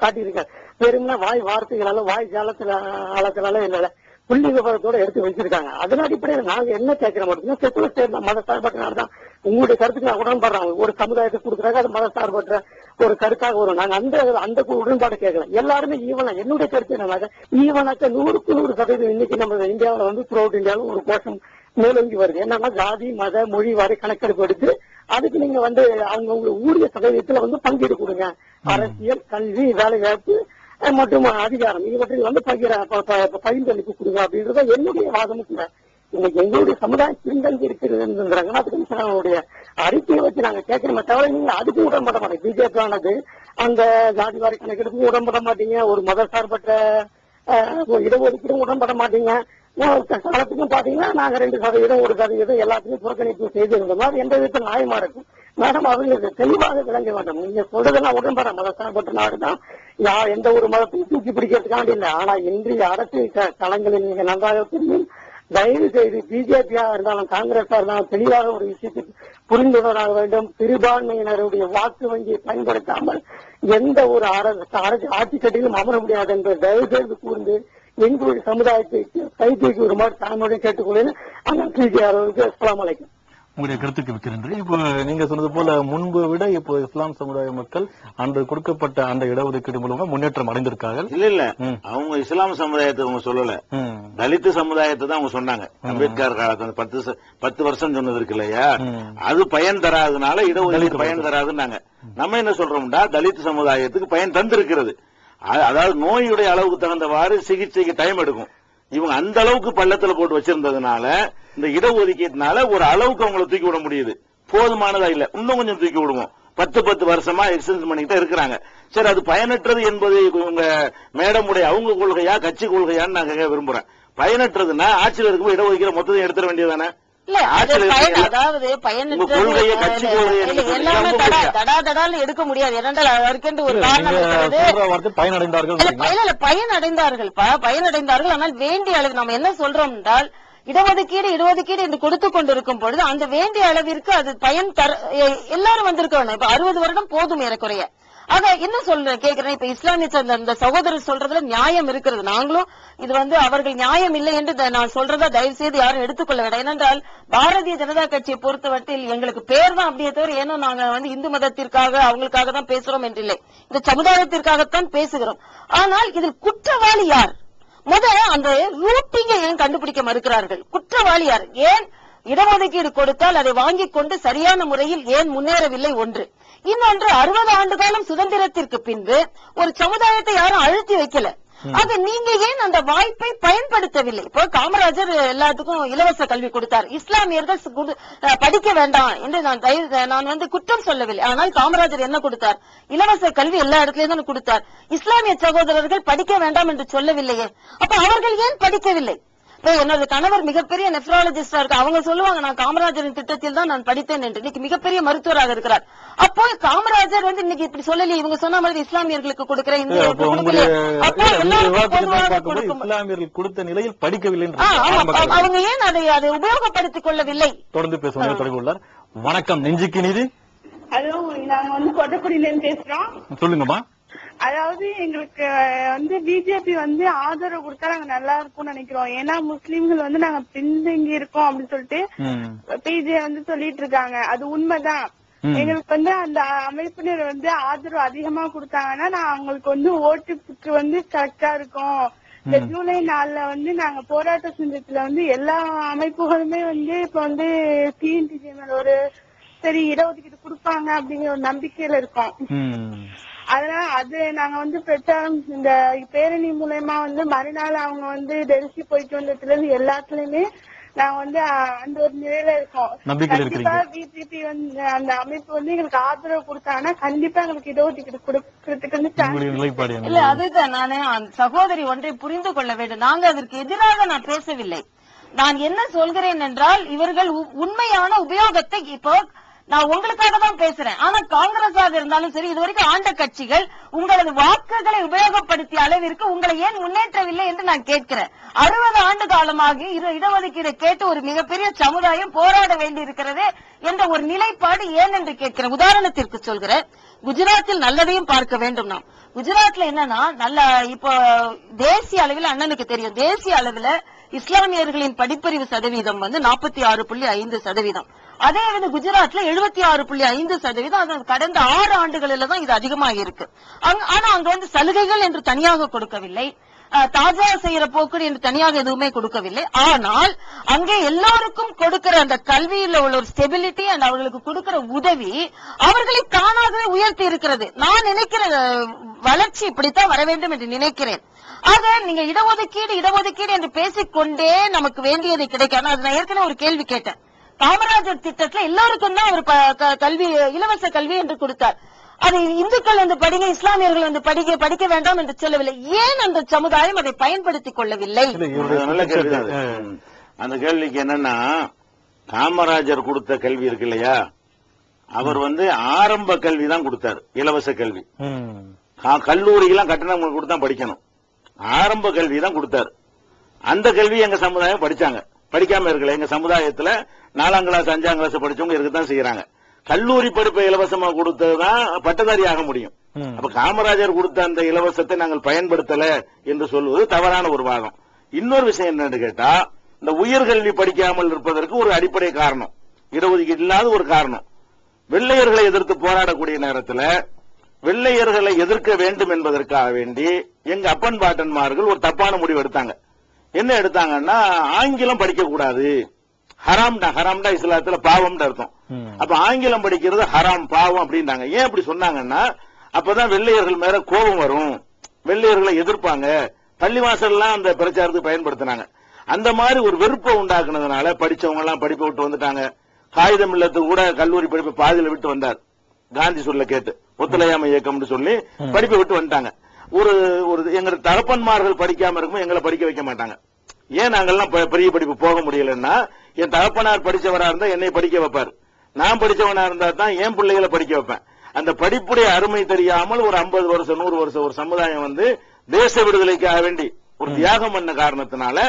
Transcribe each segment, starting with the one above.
காட்டியிருக்காரு. வெறும்னா வாய் வார்த்தைகளால வாய் ஜாலத்தினால என்னால புள்ளி விவரத்தோட எடுத்து வச்சிருக்காங்க. அதன் அடிப்படையில் நாங்க என்ன கேட்கிறோம் அப்படின்னா, செக்குலர் ஸ்டேட் மத சார்பற்ற நாடு தான். உங்களுடைய கருத்துக்கு நான் உடன்படுறோம். ஒரு சமுதாயத்தை கொடுக்குறாங்க, அது மத சார்பற்ற ஒரு கருத்தாக வரும். நாங்க அந்த உடன்பாடு கேட்கலாம். எல்லாருமே ஈவனா. என்னுடைய கருத்து என்னன்னாக்க, ஈவனாக்க 100% இன்னைக்கு நம்ம இந்தியாவில வந்து த்ரூஅவுட் இந்தியாவில் ஒரு கோஷம் மேலோங்கி வருது. என்னன்னா, ஜாதி மத மொழி வாரி கணக்கெடுப்பு எடுத்து அதுக்கு நீங்க வந்து அவங்க ஊதிய சதவீதத்துல வந்து பங்கீடு கொடுங்க. அரசியல், கல்வி, வேலை வாய்ப்பு மற்றும் அதிகாரம் இவற்றில் வந்து பகிர்ந்தளிப்பு கொடுங்க அப்படின்றத என்னுடைய வாதமும் கூட. இன்னைக்கு எங்களுடைய சமுதாயம் பின்தங்கி இருக்கிறது ரங்கநாத் கமிஷனுடைய அறிக்கையை வச்சு நாங்க கேட்கிறோமே தவிர நீங்க அதுக்கும் உடன்பட மாட்டேங்க. பிஜேபி ஆனது அந்த ஜாதி வாரி கணக்கெடுப்புக்கும் உடன்பட மாட்டீங்க, ஒரு மத சார்பற்ற இடஒதுக்கீடும் உடன்பட மாட்டீங்க. காலத்துக்கும் பாத்தீங்கன்னா நாங்க 2% 1% எல்லாத்துக்கும் புறக்கணிப்பு செய்திருந்தோம். அது எந்த விதத்தில் நியாயமா இருக்கும் மேடம்? அவங்களுக்கு தெளிவாக விளங்க வேண்டும். நீங்க சொல்றதெல்லாம் உடன்பட மத சார்பற்ற நாடுதான், எந்த ஒரு மதத்தையும் தூக்கி பிடிக்கிறதுக்காண்டி இல்லை. ஆனா இன்றைய அரசியல் களங்களில் நீங்க நன்றாக தெரியும். தயவு செய்து பிஜேபியா இருந்தாலும் காங்கிரஸா இருந்தாலும் தெளிவாக ஒரு விஷயத்துக்கு புரிந்துணராக வேண்டும். சிறுபான்மையினருடைய வாக்கு வங்கியை பயன்படுத்தாமல் எந்த ஒரு ஆட்சி கட்டிலும் அமர முடியாது என்று தயவு செய்து கூர்ந்து எங்களுடைய சமுதாயத்தை கைதூக்கி ஒரு மாதிரி தாழ்மையுடன் கேட்டுக்கொள்ளுன்னு அண்ணன் பிஜேஆர் அவர்களுக்கு அஸ்ஸலாமு அலைக்கும். உங்களுடைய கருத்துக்கு வைக்கிறேன். இப்போ நீங்க சொன்னது போல முன்பு விட இப்போ இஸ்லாம் சமுதாய மக்கள் அன்று கொடுக்கப்பட்ட அந்த இடஒதுக்கீடு மூலமா முன்னேற்றம் அடைந்திருக்கார்கள். இல்ல அவங்க இஸ்லாம் சமுதாயத்தை அவங்க சொல்லல, தலித் சமுதாயத்தை தான் அவங்க சொன்னாங்க. அம்பேத்கர் காலத்துல 10 வருஷம் சொன்னது இருக்கு இல்லையா, அது பயன் தராதனால இடஒதுக்கீடு பயன் தராதுன்னாங்க. நம்ம என்ன சொல்றோம்டா, தலித் சமுதாயத்துக்கு பயன் தந்திருக்கிறது. அதாவது நோயுடைய அளவுக்கு தகுந்தவாறு சிகிச்சைக்கு டைம் எடுக்கும். இவங்க அந்த அளவுக்கு பள்ளத்துல போட்டு வச்சிருந்ததுனால இந்த இடஒதுக்கீட்டுனால ஒரு அளவுக்கு அவங்களை தூக்கி விட முடியுது. போதுமானதா இல்ல, இன்னும் கொஞ்சம் தூக்கி விடுவோம். 10 வருஷமா எக்ஸ்டென்ஷன் பண்ணிக்கிட்டே இருக்கிறாங்க. சரி, அது பயனற்றது என்பது உங்க மேடமுடைய அவங்க கொள்கையா கட்சி கொள்கையான்னு நான் கேட்க விரும்புறேன். பயனற்றதுன்னா ஆட்சியில் இருக்கும்போது இடஒதுக்கீடு மொத்தத்தை எடுத்துட வேண்டியதானே? அதாவது எல்லாமே எடுக்க முடியாது. பயனடைந்தார்கள். ஆனால் வேண்டிய அளவு நம்ம என்ன சொல்றோம் என்றால், இடஒதுக்கீடு என்று கொடுத்துக் கொண்டிருக்கும் பொழுது அந்த வேண்டிய அளவிற்கு அது பயன் எல்லாரும் வந்திருக்க வேணும். இப்ப 60 வருடம் போதும் ஏறக்குறைய. ஆக என்ன சொல்றேன் கேட்கிறேன், இப்ப இஸ்லாமிய இந்த சகோதரர் சொல்றதுல நியாயம் இருக்கிறது. நாங்களும் இது அவர்கள் நியாயம் இல்லை என்று நான் சொல்றதா தயவு செய்து யாரும் எடுத்துக்கொள்ள வேண்டாம். ஏனென்றால் பாரதிய ஜனதா கட்சியை பொறுத்தவரையில் எங்களுக்கு பேர் தான் அப்படியே தவிர ஏனோ நாங்க இந்து மதத்திற்காக அவங்களுக்காக தான் பேசுறோம் என்றில்லை, இந்த சமுதாயத்திற்காகத்தான் பேசுகிறோம். ஆனால் இதில் குற்றவாளி யார்? அந்த ரூட்டிங்கை ஏன் கண்டுபிடிக்க மறுக்கிறார்கள்? குற்றவாளி யார்? ஏன் இடஒதுக்கீடு கொடுத்தால் அதை வாங்கிக் கொண்டு சரியான முறையில் ஏன் முன்னேறவில்லை? ஒன்று. இன்னொன்று, 60 ஆண்டு காலம் சுதந்திரத்திற்கு பின்பு ஒரு சமுதாயத்தை யாரும் அழுத்தி வைக்கல. ஆக நீங்க ஏன் அந்த வாய்ப்பை பயன்படுத்தவில்லை? இப்போ காமராஜர் எல்லாத்துக்கும் இலவச கல்வி கொடுத்தார். இஸ்லாமியர்கள் படிக்க வேண்டாம் என்று நான் குற்றம் சொல்லவில்லை. ஆனால் காமராஜர் என்ன கொடுத்தார்? இலவச கல்வி எல்லா இடத்துலயும் தான் கொடுத்தார். இஸ்லாமிய சகோதரர்கள் படிக்க வேண்டாம் என்று சொல்லவில்லையே. அப்ப அவர்கள் ஏன் படிக்கவில்லை? என்னோட கணவர் மிகப்பெரிய நெப்ராலஜிஸ்டா இருக்கு. அவங்க சொல்லுவாங்க, நான் காமராஜரின் திட்டத்தில் தான் நான் படித்தேன் என்று. இன்னைக்கு மிகப்பெரிய மருத்துவராக இருக்கிறார். அப்போ காமராஜர் இன்னைக்கு இப்படி சொல்லலையே. இவங்க சொன்ன மாதிரி இஸ்லாமியர்களுக்கு கொடுக்கிறேன், இஸ்லாமியர்கள் கொடுத்த நிலையில் படிக்கவில்லை. அவங்க ஏன் அதை உபயோகப்படுத்திக் கொள்ளவில்லை? தொடர்ந்து பேசுவாங்க. தொடர்புள்ளார். வணக்கம், நெஞ்சுக்கு நீதி. ஹலோ, நாங்க கொட்டக்குடியில இருந்து பேசுறோம். சொல்லுங்கம்மா. அதாவது எங்களுக்கு பிஜேபி ஆதரவு கொடுத்தா நாங்க நல்லா இருக்கும்னு நினைக்கிறோம். ஏன்னா முஸ்லீம்கள் நாங்க பின்தங்கி இருக்கோம் அப்படின்னு சொல்லிட்டு பிஜே சொல்லிட்டு இருக்காங்க. அது உண்மைதான். எங்களுக்கு அந்த அமைப்பினர் ஆதரவு அதிகமா கொடுத்தாங்கன்னா நான் அவங்களுக்கு ஓட்டுக்கு கரெக்டா இருக்கும். இந்த ஜூலை 4 நாங்க போராட்ட செஞ்சதுல எல்லா அமைப்புகளுமே இப்ப டிஎன்டிஜி மேல ஒரு சரி இடஒதுக்கீடு கொடுப்பாங்க அப்படிங்கிற ஒரு நம்பிக்கையில இருக்கோம். அதனால அது நாங்க பிரச்சாரம் இந்த பேரணி மூலமா மறுநாள் அவங்க டெல்லி போயிட்டு வந்ததுல இருந்து எல்லாத்துலயுமே நாங்க அந்த ஒரு நிலையில இருக்கோம். கண்டிப்பா பிஜேபி அந்த அமைப்பு எங்களுக்கு ஆதரவு கொடுத்தாங்கன்னா கண்டிப்பா எங்களுக்கு இடஒதுக்கீடு கொடுக்கறதுக்கு இல்ல. அதுதான் நானே சகோதரி ஒன்றை புரிந்து கொள்ள வேண்டும். நாங்க அதற்கு எதிராக நான் பேசவில்லை. நான் என்ன சொல்கிறேன் என்றால், இவர்கள் உண்மையான உபயோகத்தை இப்போ நான் உங்களுக்காக தான் பேசுறேன். ஆனா காங்கிரஸாக இருந்தாலும் சரி, இதுவரைக்கும் ஆண்ட கட்சிகள் உங்களது வாக்குகளை உபயோகப்படுத்திய அளவிற்கு உங்களை ஏன் முன்னேற்றவில்லை என்று நான் கேட்கிறேன். 60 ஆண்டு காலமாக இடஒதுக்கீடு கேட்டு ஒரு மிகப்பெரிய சமுதாயம் போராட வேண்டி இருக்கிறது என்ற ஒரு நிலைப்பாடு ஏன் என்று கேட்கிறேன். உதாரணத்திற்கு சொல்கிறேன், குஜராத்தில் நல்லதையும் பார்க்க வேண்டும். நாம் குஜராத்ல என்னன்னா, நல்ல இப்போ தேசிய அளவில் அண்ணனுக்கு தெரியும், தேசிய அளவில் இஸ்லாமியர்களின் படிப்பறிவு சதவீதம் 46.5%. அதே வந்து குஜராத்ல 76.5%. கடந்த 6 ஆண்டுகளில தான் இது அதிகமாக இருக்கு. ஆனா அங்க வந்து சலுகைகள் என்று தனியாக கொடுக்கவில்லை, தாஜா செய்யற போக்கு என்று தனியாக எதுவுமே கொடுக்கவில்லை. ஆனால் அங்கே எல்லாருக்கும் கொடுக்கிற அந்த கல்வியில உள்ள ஒரு ஸ்டெபிலிட்டி அண்ட் அவர்களுக்கு கொடுக்கிற உதவி அவர்களை தானாகவே உயர்த்தி இருக்கிறது. நான் நினைக்கிற வளர்ச்சி இப்படித்தான் வர வேண்டும் என்று நினைக்கிறேன். ஆக நீங்க இடஒதுக்கீடு என்று பேசிக்கொண்டே நமக்கு வேண்டியது கிடைக்காது. அது நான் ஏற்கனவே ஒரு கேள்வி கேட்டேன். காமராஜர் திட்டத்துல எல்லாருக்கும் தான் அவர் கல்வி, இலவச கல்வி என்று கொடுத்தார். அது இந்துக்கள் வந்து படிங்க, இஸ்லாமியர்கள் வந்து படிக்க வேண்டாம் என்று சொல்லவில்லை. ஏன் அந்த சமுதாயம் அதை பயன்படுத்திக் கொள்ளவில்லை? நல்ல கேள்வி. அந்த கேள்விக்கு என்னன்னா, காமராஜர் கொடுத்த கல்வி இருக்கு இல்லையா, அவர் வந்து ஆரம்ப கல்வி தான் கொடுத்தார், இலவச கல்வி. கல்லூரிக்கெல்லாம் கட்டணம் கொடுத்தா படிக்கணும், ஆரம்ப கல்வி தான் கொடுத்தாரு. அந்த கல்வி எங்க சமுதாயம் படிச்சாங்க, படிக்காம இருக்கல. எங்க சமுதாயத்துல 4ஆம் கிளாஸ் 5ஆம் கிளாஸ் படிச்சவங்க இருக்கத்தான் செய்யறாங்க. கல்லூரி படிப்பை இலவசமா கொடுத்ததுதான் பட்டதாரி ஆக முடியும். அப்ப காமராஜர் கொடுத்த அந்த இலவசத்தை நாங்கள் பயன்படுத்தல என்று சொல்வது தவறான ஒரு வாதம். இன்னொரு விஷயம் என்னன்னு கேட்டா, இந்த உயர்கல்வி படிக்காமல் இருப்பதற்கு ஒரு அடிப்படை காரணம், இடஒதுக்கீடு இல்லாத ஒரு காரணம். வெள்ளையர்களை எதிர்த்து போராடக்கூடிய நேரத்தில் வெள்ளையர்களை எதிர்க்க வேண்டும் என்பதற்காக வேண்டி எங்க அப்பன் பாட்டன்மார்கள் ஒரு தப்பான முடிவு எடுத்தாங்க. என்ன எடுத்தாங்கன்னா, ஆங்கிலம் படிக்க கூடாது, ஹராம்டா இஸ்லாத்துல பாவம் அர்த்தம். அப்ப ஆங்கிலம் படிக்கிறது ஹராம், பாவம் அப்படின்றாங்க. ஏன் அப்படி சொன்னாங்கன்னா, அப்பதான் வெள்ளையர்கள் மேல கோபம் வரும், வெள்ளையர்களை எதிர்ப்பாங்க, பள்ளிவாசல்லாம் அந்த பிரச்சாரத்துக்கு பயன்படுத்தினாங்க. அந்த மாதிரி ஒரு வெறுப்பை உண்டாக்குனதுனால படிச்சவங்க எல்லாம் படிப்பை விட்டு வந்துட்டாங்க. காகிதம் இல்லத்துக்கு கூட கல்லூரி படிப்பை பாதியில விட்டு வந்தார், காந்தி சொல்ல கேட்டு ஒத்துழையாமை இயக்கம்னு சொல்லி படிப்பை விட்டு வந்துட்டாங்க. ஒரு எங்க தகப்பன்மார்கள் படிக்காம இருக்கும், எங்களை படிக்க வைக்க மாட்டாங்க. ஏன் நாங்கெல்லாம் பெரிய படிப்பு போக முடியலன்னா, என் தகப்பனார் படிச்சவரா இருந்தா என்னை படிக்க வைப்பார், நான் படிச்சவனா இருந்தா தான் என் பிள்ளைகளை படிக்க வைப்பேன். அந்த படிப்புடைய அருமை தெரியாமல் ஒரு 50 வருஷம் 100 வருஷம் ஒரு சமுதாயம் வந்து தேச விடுதலைக்காக வேண்டி ஒரு தியாகம் பண்ண காரணத்தினால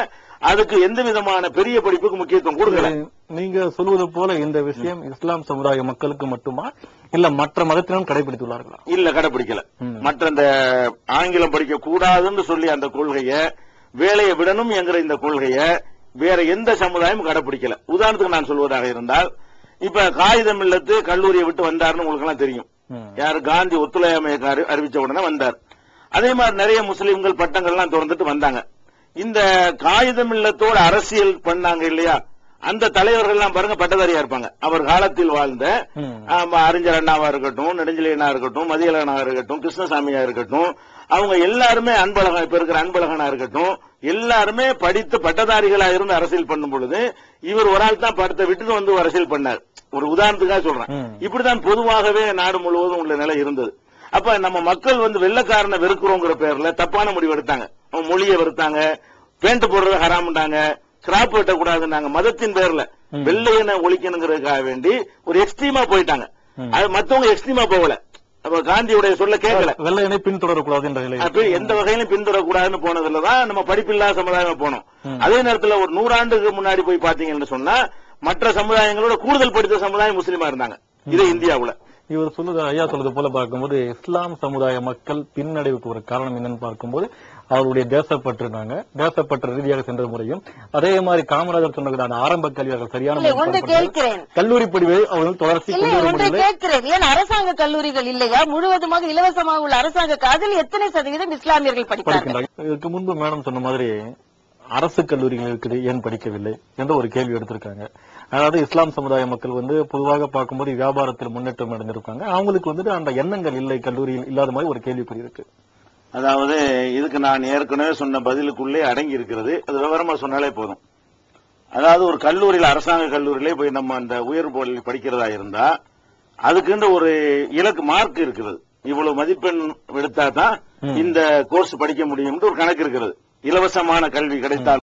அதுக்கு எந்த விதமான பெரிய படிப்புக்கு முக்கியத்துவம் கொடுக்கல. நீங்க சொல்வது போல இந்த விஷயம் இஸ்லாம் சமுதாய மக்களுக்கு மட்டுமா, இல்ல மற்ற மதத்தினரும் கடைபிடித்துள்ளார்களா? இல்ல, கடைபிடிக்கல. மற்ற இந்த ஆங்கிலம் படிக்க கூடாதுன்னு சொல்லி அந்த கொள்கையை, வேலையை விடணும் என்கிற இந்த கொள்கையை வேற எந்த சமுதாயமும் கடைபிடிக்கல. உதாரணத்துக்கு நான் சொல்வதாக இருந்தால், இப்ப காகிதம் இல்லத்து கல்லூரியை விட்டு வந்தாருன்னு உங்களுக்கு எல்லாம் தெரியும். யாரு? காந்தி ஒத்துழையாமை அறிவிச்ச உடனே வந்தார். அதே மாதிரி நிறைய முஸ்லீம்கள் பட்டங்கள்லாம் திறந்துட்டு வந்தாங்க. இந்த காகிதம் இல்லத்தோட அரசியல் பண்ணாங்க இல்லையா, அந்த தலைவர்கள்லாம் பாருங்க பட்டதாரியா இருப்பாங்க. அவர் காலத்தில் வாழ்ந்த அறிஞர் அண்ணாவா இருக்கட்டும், நெடுஞ்செழியனா இருக்கட்டும், மதியழகனா இருக்கட்டும், கிருஷ்ணசாமியா இருக்கட்டும், அவங்க எல்லாருமே அன்பழகன், இப்ப இருக்கிற அன்பழகனா இருக்கட்டும், எல்லாருமே படித்து பட்டதாரிகளா இருந்து அரசியல் பண்ணும் பொழுது இவர் ஒரு ஆள் தான் படத்தை விட்டுட்டு வந்து அரசியல் பண்ணார். ஒரு உதாரணத்துக்காக சொல்றேன். இப்படிதான் பொதுவாகவே நாடு முழுவதும் உள்ள நிலை இருந்தது. அப்ப நம்ம மக்கள் வந்து வெள்ளக்காரனை வெறுக்கிறோங்கிற பேர்ல தப்பான முடிவு எடுத்தாங்க. மொழியை வெறுத்தாங்க, பேண்ட் போடுறத ஹராம்டாங்க, கிராப் வெட்டக்கூடாதுன்னாங்க. மதத்தின் பேர்ல வெள்ளையனை ஒழிக்கணுங்கிறதுக்காக வேண்டி ஒரு எக்ஸ்ட்ரீமா போயிட்டாங்க. அது மத்தவங்க எக்ஸ்ட்ரீமா போகல. அப்ப காந்தியுடைய சொல்ல கேட்கல, வெள்ளையனை பின்தொடரக்கூடாது, எந்த வகையிலும் பின்தொடரக்கூடாதுன்னு போனதுலதான் நம்ம படிப்பில்லாத சமுதாயம் போனோம். அதே நேரத்தில் ஒரு 100 ஆண்டுக்கு முன்னாடி போய் பாத்தீங்கன்னு சொன்னா மற்ற சமுதாயங்களோட கூடுதல் படித்த சமுதாயம் முஸ்லீமா இருந்தாங்க. இது இந்தியாவுல. இவர் சொல்லுது, ஐயா சொல்றது போல பார்க்கும்போது இஸ்லாம் சமுதாய மக்கள் பின்னடைவுக்கு ஒரு காரணம் என்னன்னு பார்க்கும்போது அவருடைய தேசப்பற்று ரீதியாக சென்ற முறையும், அதே மாதிரி காமராஜர் சொன்னது ஆரம்ப கல்வியாளர்கள் சரியான கல்லூரி படிவை அவர்கள் தொடர்ச்சி கேட்கிறேன். அரசாங்க கல்லூரிகள் இல்லையா? முழுவதுமாக இலவசமாக உள்ள அரசாங்க, அதில் எத்தனை சதவீதம் இஸ்லாமியர்கள் படிக்கிறார்கள்? இதற்கு முன்பு மேடம் சொன்ன மாதிரி அரசு கல்லூரிகள் இருக்குது, ஏன் படிக்கவில்லை என்ற ஒரு கேள்வி எடுத்திருக்காங்க. அதாவது இஸ்லாம் சமுதாய மக்கள் வந்து பொதுவாக பார்க்கும்போது வியாபாரத்தில் முன்னேற்றம் அடைந்திருக்காங்க, அவங்களுக்கு வந்துட்டு அந்த எண்ணங்கள் இல்லை, கல்லூரியில் இல்லாத மாதிரி ஒரு கேள்விக்குறி இருக்கு. அதாவது இதுக்கு நான் ஏற்கனவே சொன்ன பதிலுக்குள்ளே அடங்கி இருக்கிறது, அது விவரமா சொன்னாலே போதும். அதாவது ஒரு கல்லூரியில், அரசாங்க கல்லூரியிலே போய் நம்ம அந்த உயர் பள்ளி படிக்கிறதா இருந்தா அதுக்குன்ற ஒரு இலக்கு மார்க் இருக்கிறது. இவ்வளவு மதிப்பெண் எடுத்தா தான் இந்த கோர்ஸ் படிக்க முடியும் ஒரு கணக்கு இருக்கிறது. இலவசமான கல்வி கிடைத்தால்